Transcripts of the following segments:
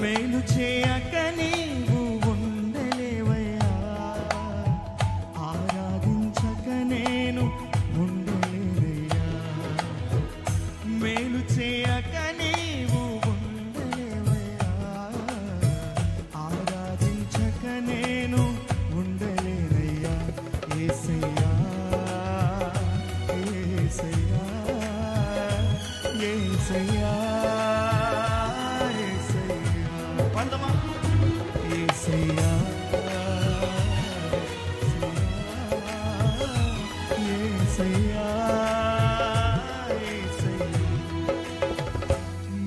మేలు చేయక నీవు ఉండలేవయ్యా, ఆరాధించక నేను ఉండలేనయ్యా. మేలు చేయక నీవు ఉండలేవయ్యా, ఆరాధించక నేను ఉండలేనయ్యా. యేసయ్యా యేసయ్యా యేసయ్యా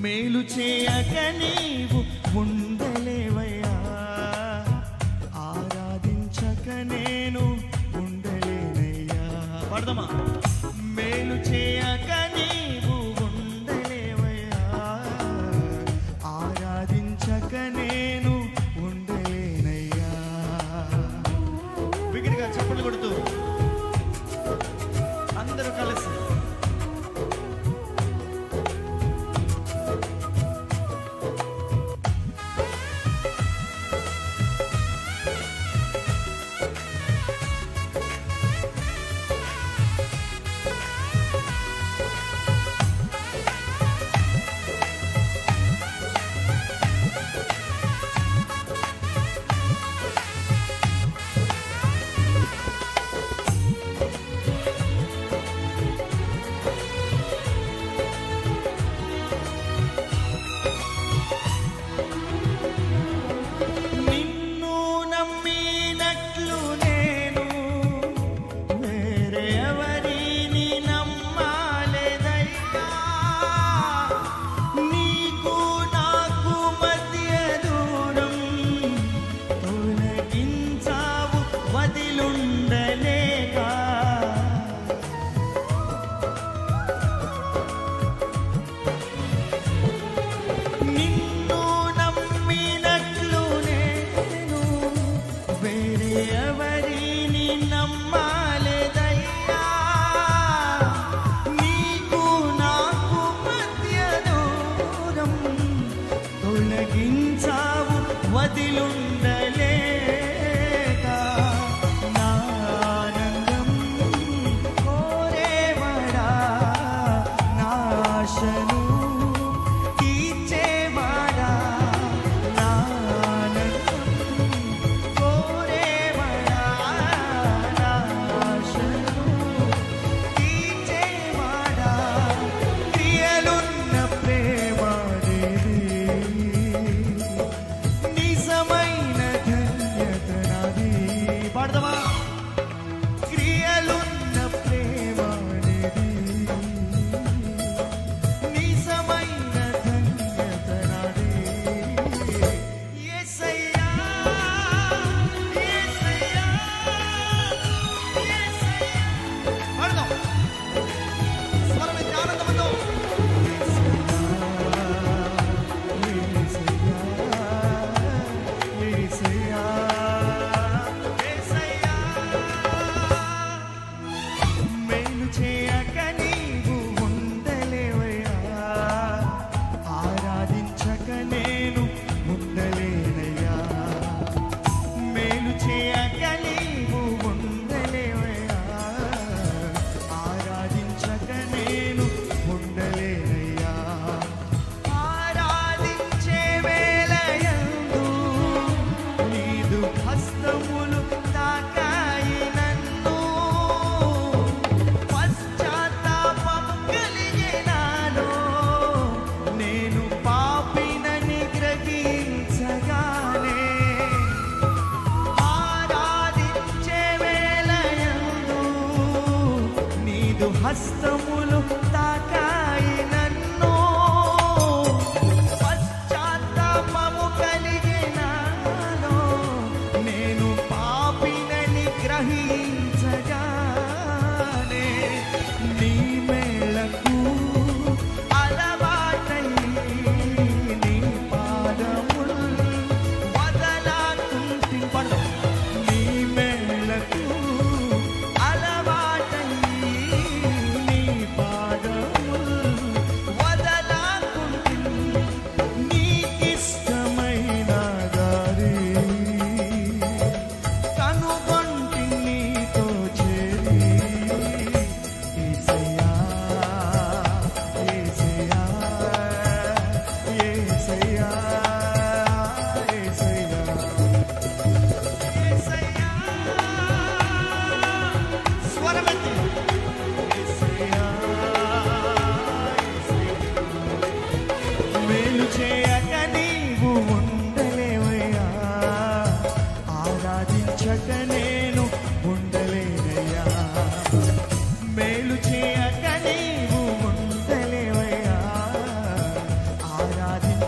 మేలు చేయక నీవు ఉండలేవయ్యా, ఆరాధించక నేను ఉండలేనయ్యా. పడదమా. మేలు చేయక నీవు ఉండలేవయ్యా, ఆరాధించక నేను ఉండలేనయ్యా. విగిడిగా చప్పట్లు కొడుతూ అందరూ కలిసి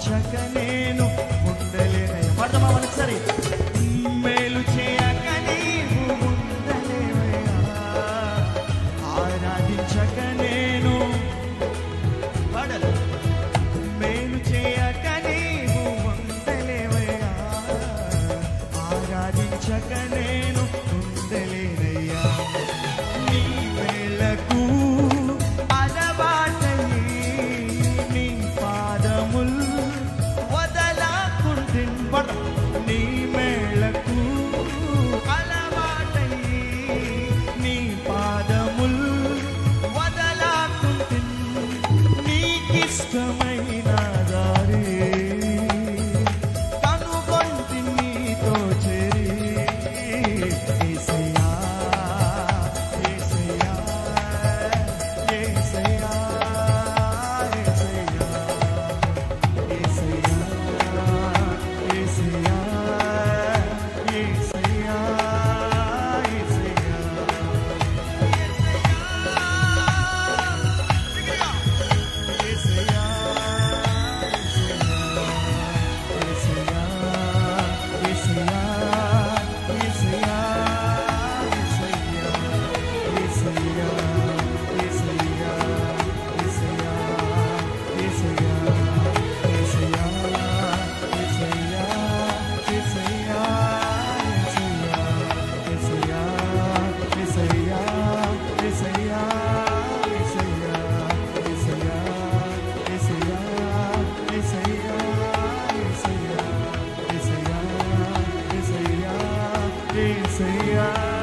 ఆరాధించక నేను ఉండలేనయ్యా. పాడదామా ఒకసారి? మేలు చేయక నీవు ఉండలేవయ్యా, ఆరాధించక నేను పాడాలి. మేలు చేయక నీవు ఉండలేవయ్యా, ఆరాధించక నేను ఉండలేనయ్యా. నీ వేళకు అలవాటయి నీ పాదముల్ వదలకుంటిన్. నీ మేళకు అలవాటయి నీ పాదముల్ వదలకుంటిన్. నీకిష్టమైన దారి కనుగొంటి నీతో చేరి. యేసయ్యా, యేసయ్యా, యేసయ్యా, యేసయ్యా, యేసయ్యా, యేసయ్యా, యేసయ్యా, Say